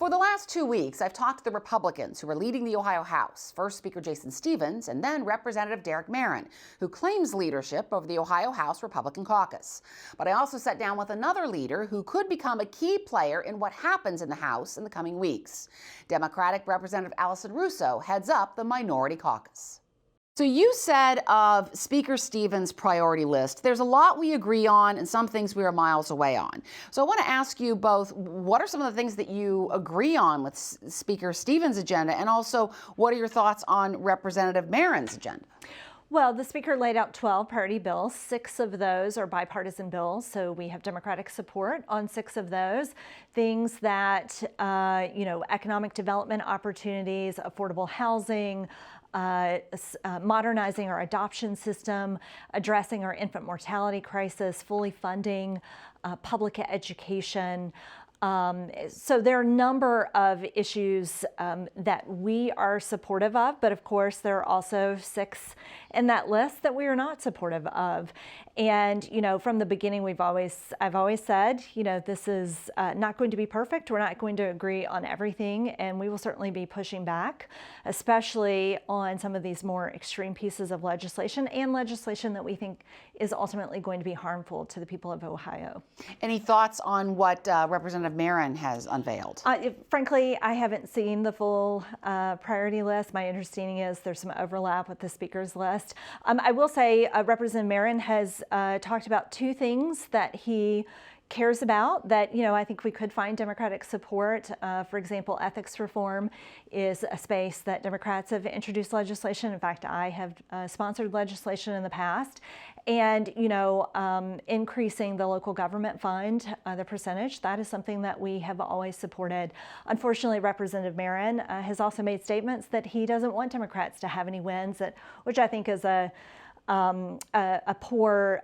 For the last 2 weeks, I've talked to the Republicans who are leading the Ohio House, first Speaker Jason Stephens and then Representative Merrin, who claims leadership over the Ohio House Republican caucus. But I also sat down with another leader who could become a key player in what happens in the House in the coming weeks. Democratic Representative Allison Russo heads up the minority caucus. So you said of Speaker Stephens' priority list, there's a lot we agree on and some things we are miles away on. So I want to ask you both, what are some of the things that you agree on with Speaker Stephens' agenda, and also what are your thoughts on Representative Merrin's agenda? Well, the Speaker laid out 12 priority bills. 6 of those are bipartisan bills, so we have Democratic support on 6 of those. Things that, economic development opportunities, affordable housing, modernizing our adoption system, addressing our infant mortality crisis, fully funding public education. So there are a number of issues that we are supportive of, but of course there are also 6 in that list that we are not supportive of. And, from the beginning, I've always said, this is not going to be perfect. We're not going to agree on everything, and we will certainly be pushing back, especially on some of these more extreme pieces of legislation and legislation that we think is ultimately going to be harmful to the people of Ohio. Any thoughts on what Representative Merrin has unveiled? Frankly, I haven't seen the full priority list. My understanding is there's some overlap with the Speaker's list. I will say Representative Merrin has talked about 2 things that he cares about that, I think we could find Democratic support. For example, ethics reform is a space that Democrats have introduced legislation. In fact, I have sponsored legislation in the past. And, increasing the local government fund, the percentage, that is something that we have always supported. Unfortunately, Representative Merrin has also made statements that he doesn't want Democrats to have any wins, which I think is a poor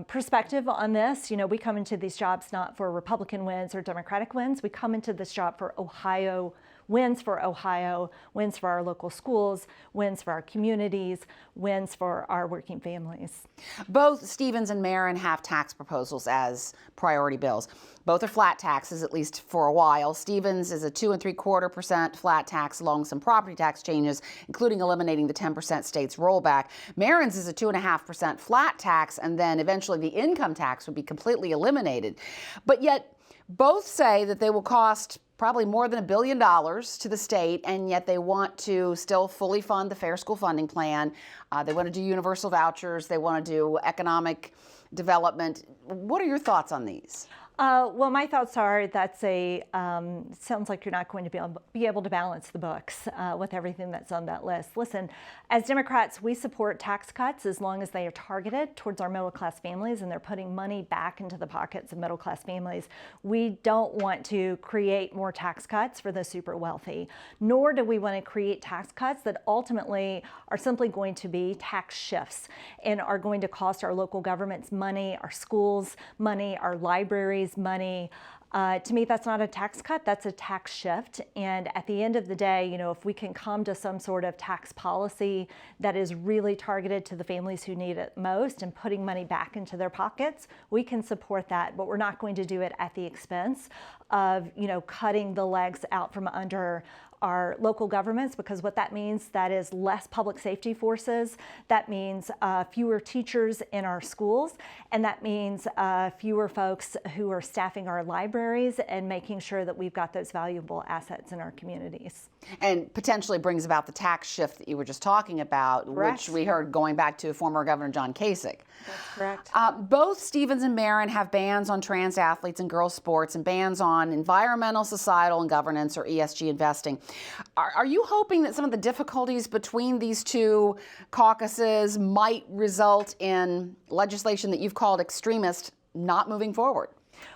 perspective on this. We come into these jobs not for Republican wins or Democratic wins. We come into this job for Ohio, wins for Ohio, wins for our local schools, wins for our communities, wins for our working families. Both Stephens and Merrin have tax proposals as priority bills. Both are flat taxes, at least for a while. Stephens is a 2 3/4% flat tax along with some property tax changes, including eliminating the 10% state's rollback. Merrin's is a 2.5% flat tax, and then eventually the income tax would be completely eliminated. But yet both say that they will cost probably more than $1 billion to the state, and yet they want to still fully fund the Fair School Funding Plan. They want to do universal vouchers. They want to do economic development. What are your thoughts on these? Well, my thoughts are sounds like you're not going to be able to balance the books with everything that's on that list. Listen, as Democrats, we support tax cuts as long as they are targeted towards our middle class families and they're putting money back into the pockets of middle class families. We don't want to create more tax cuts for the super wealthy, nor do we want to create tax cuts that ultimately are simply going to be tax shifts and are going to cost our local governments money, our schools money, our libraries money. To me, that's not a tax cut, that's a tax shift. And at the end of the day, if we can come to some sort of tax policy that is really targeted to the families who need it most and putting money back into their pockets, we can support that. But we're not going to do it at the expense of, cutting the legs out from under our local governments, because what that means, that is less public safety forces, that means fewer teachers in our schools, and that means fewer folks who are staffing our libraries and making sure that we've got those valuable assets in our communities. And potentially brings about the tax shift that you were just talking about, Correct. Which we heard going back to former Governor John Kasich. That's correct. Both Stephens and Merrin have bans on trans athletes and girls' sports and bans on environmental, societal, and governance, or ESG investing. Are you hoping that some of the difficulties between these 2 caucuses might result in legislation that you've called extremist not moving forward?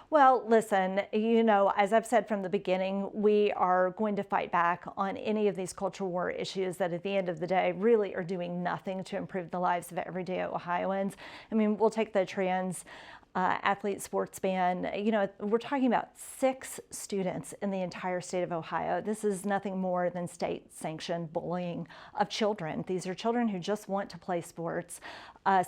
Well, listen, as I've said from the beginning, we are going to fight back on any of these cultural war issues that at the end of the day really are doing nothing to improve the lives of everyday Ohioans. I mean, we'll take the trans athlete sports ban. You know, we're talking about 6 students in the entire state of Ohio. This is nothing more than state-sanctioned bullying of children. These are children who just want to play sports.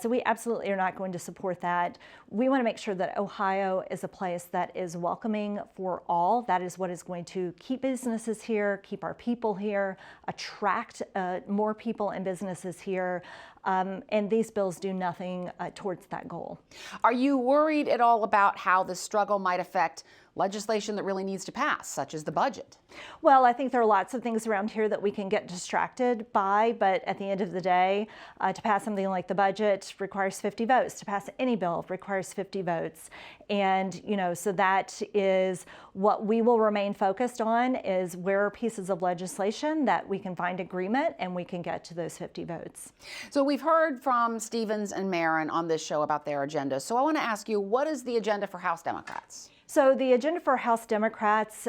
So we absolutely are not going to support that. We want to make sure that Ohio is a place that is welcoming for all. That is what is going to keep businesses here, keep our people here, attract more people and businesses here. And these bills do nothing towards that goal. Are you worried at all about how this struggle might affect legislation that really needs to pass, such as the budget? Well, I think there are lots of things around here that we can get distracted by, but at the end of the day, to pass something like the budget requires 50 votes. To pass any bill requires 50 votes. And, you know, so that is what we will remain focused on, is where are pieces of legislation that we can find agreement and we can get to those 50 votes. So we've heard from Stevens and Merrin on this show about their agenda. So I want to ask you, what is the agenda for House Democrats? So the agenda for House Democrats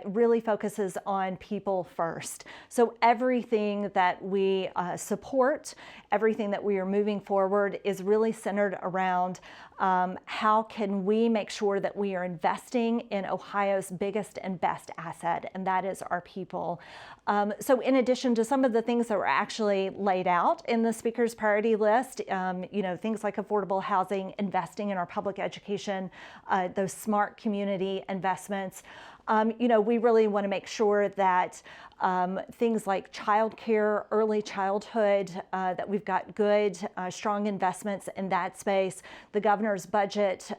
really focuses on people first. So everything that we support, everything that we are moving forward is really centered around how can we make sure that we are investing in Ohio's biggest and best asset, and that is our people. So in addition to some of the things that were actually laid out in the Speaker's priority list, you know, things like affordable housing, investing in our public education, those smart community investments, you know, we really want to make sure that things like childcare, early childhood, that we've got good, strong investments in that space. The governor's budget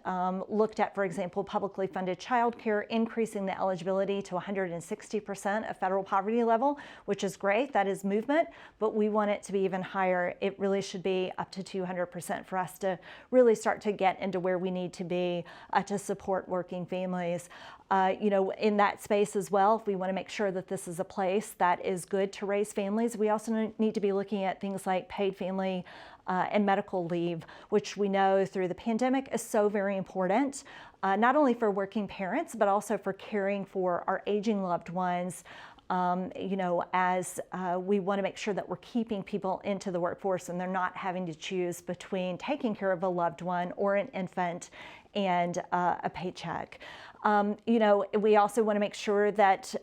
looked at, for example, publicly funded childcare, increasing the eligibility to 160% of federal poverty level, which is great. That is movement, but we want it to be even higher. It really should be up to 200% for us to really start to get into where we need to be to support working families. You know, in that space as well, if we want to make sure that this is a place that is good to raise families, we also need to be looking at things like paid family and medical leave, which we know through the pandemic is so very important, not only for working parents, but also for caring for our aging loved ones. You know, as we want to make sure that we're keeping people into the workforce and they're not having to choose between taking care of a loved one or an infant and a paycheck. You know, we also want to make sure that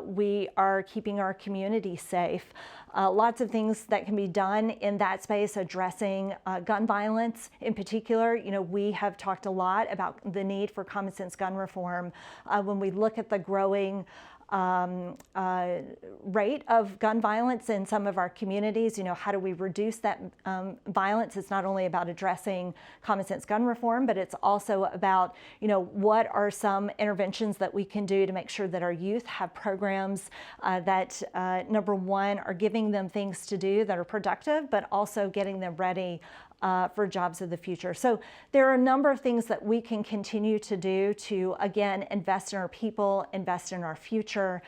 we are keeping our community safe. Lots of things that can be done in that space, addressing gun violence in particular. You know, we have talked a lot about the need for common sense gun reform. When we look at the growing rate of gun violence in some of our communities, you know, how do we reduce that violence? It's not only about addressing common sense gun reform, but it's also about, you know, what are some interventions that we can do to make sure that our youth have programs that, number one, are giving them things to do that are productive, but also getting them ready for jobs of the future. So there are a number of things that we can continue to do to, again, invest in our people, invest in our future,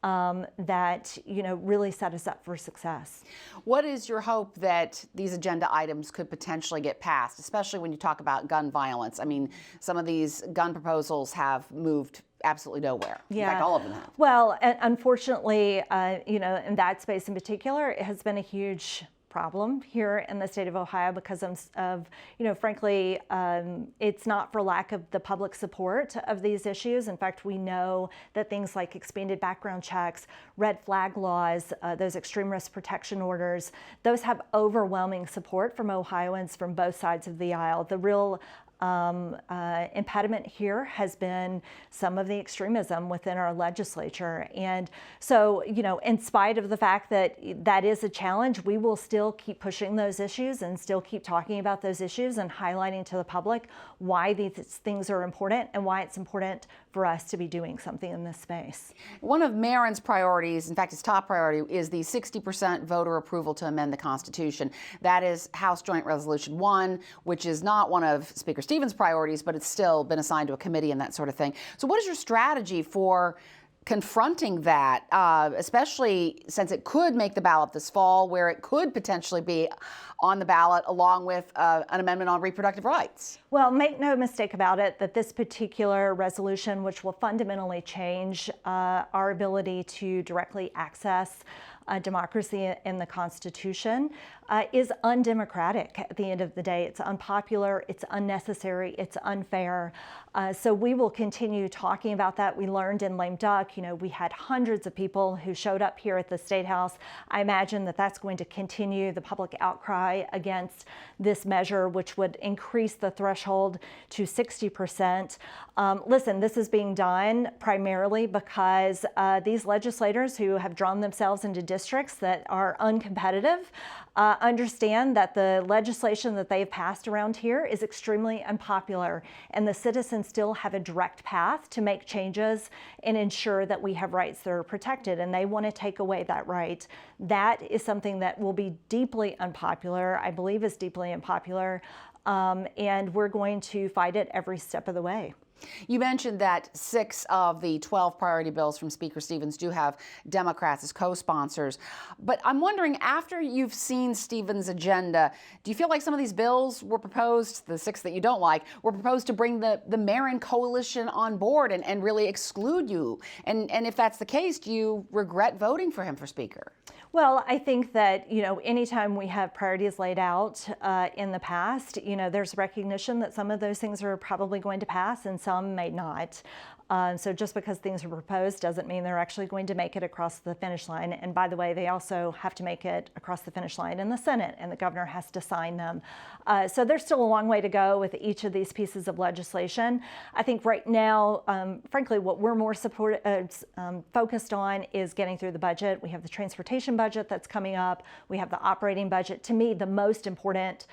that, you know, really set us up for success. What is your hope that these agenda items could potentially get passed, especially when you talk about gun violence? I mean, some of these gun proposals have moved absolutely nowhere. Yeah. In fact, all of them have. Well, unfortunately, you know, in that space in particular, it has been a huge problem here in the state of Ohio because of, you know, frankly, it's not for lack of the public support of these issues. In fact, we know that things like expanded background checks, red flag laws, those extreme risk protection orders, those have overwhelming support from Ohioans from both sides of the aisle. The real impediment here has been some of the extremism within our legislature. And so, you know, in spite of the fact that that is a challenge, we will still keep pushing those issues and still keep talking about those issues and highlighting to the public why these things are important and why it's important for us to be doing something in this space. One of Merrin's priorities, in fact, his top priority, is the 60% voter approval to amend the Constitution. That is House Joint Resolution 1, which is not one of Speaker Stevens' priorities, but it's still been assigned to a committee and that sort of thing. So what is your strategy for confronting that, especially since it could make the ballot this fall, where it could potentially be on the ballot, along with an amendment on reproductive rights. Well, make no mistake about it that this particular resolution, which will fundamentally change our ability to directly access democracy in the Constitution, is undemocratic at the end of the day. It's unpopular, it's unnecessary, it's unfair. So we will continue talking about that. We learned in lame duck, we had hundreds of people who showed up here at the State House. I imagine that that's going to continue the public outcry against this measure, which would increase the threshold to 60%. Listen, this is being done primarily because these legislators who have drawn themselves into districts that are uncompetitive understand that the legislation that they've passed around here is extremely unpopular, and the citizens still have a direct path to make changes and ensure that we have rights that are protected, and they want to take away that right. That is something that will be deeply unpopular, I believe is deeply unpopular, and we're going to fight it every step of the way. You mentioned that 6 of the 12 priority bills from Speaker Stevens do have Democrats as co-sponsors. But I'm wondering, after you've seen Stevens' agenda, do you feel like some of these bills were proposed, the 6 that you don't like, were proposed to bring the Merrin coalition on board and really exclude you? And if that's the case, do you regret voting for him for Speaker? Well, I think that, anytime we have priorities laid out in the past, there's recognition that some of those things are probably going to pass and some may not. So just because things are proposed doesn't mean they're actually going to make it across the finish line. And by the way, they also have to make it across the finish line in the Senate, and the governor has to sign them. So there's still a long way to go with each of these pieces of legislation. I think right now, frankly, what we're more focused on is getting through the budget. We have the transportation budget that's coming up. We have the operating budget. To me, the most important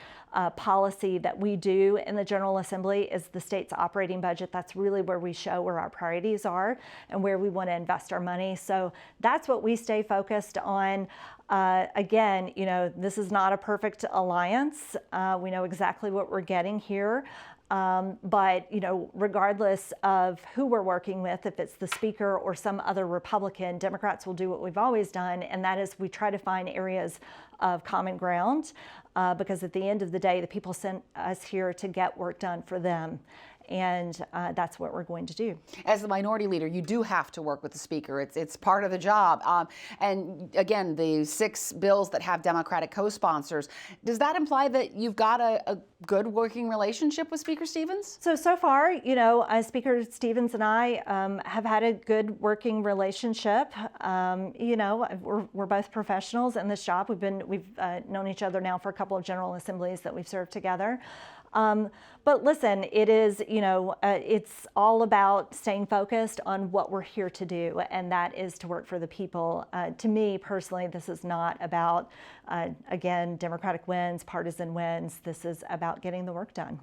policy that we do in the General Assembly is the state's operating budget. That's really where we show where our priorities are and where we want to invest our money. So that's what we stay focused on. Again, this is not a perfect alliance. We know exactly what we're getting here. But regardless of who we're working with, if it's the Speaker or some other Republican, Democrats will do what we've always done, and that is we try to find areas of common ground, because at the end of the day, the people sent us here to get work done for them. And that's what we're going to do. As the minority leader, you do have to work with the Speaker. It's part of the job. And again, the 6 bills that have Democratic co-sponsors, does that imply that you've got a good working relationship with Speaker Stevens? So far, Speaker Stevens and I have had a good working relationship. We're both professionals in this job. We've known each other now for a couple of General Assemblies that we've served together. But listen, it is, it's all about staying focused on what we're here to do, and that is to work for the people. To me personally, this is not about, again, Democratic wins, partisan wins. This is about getting the work done.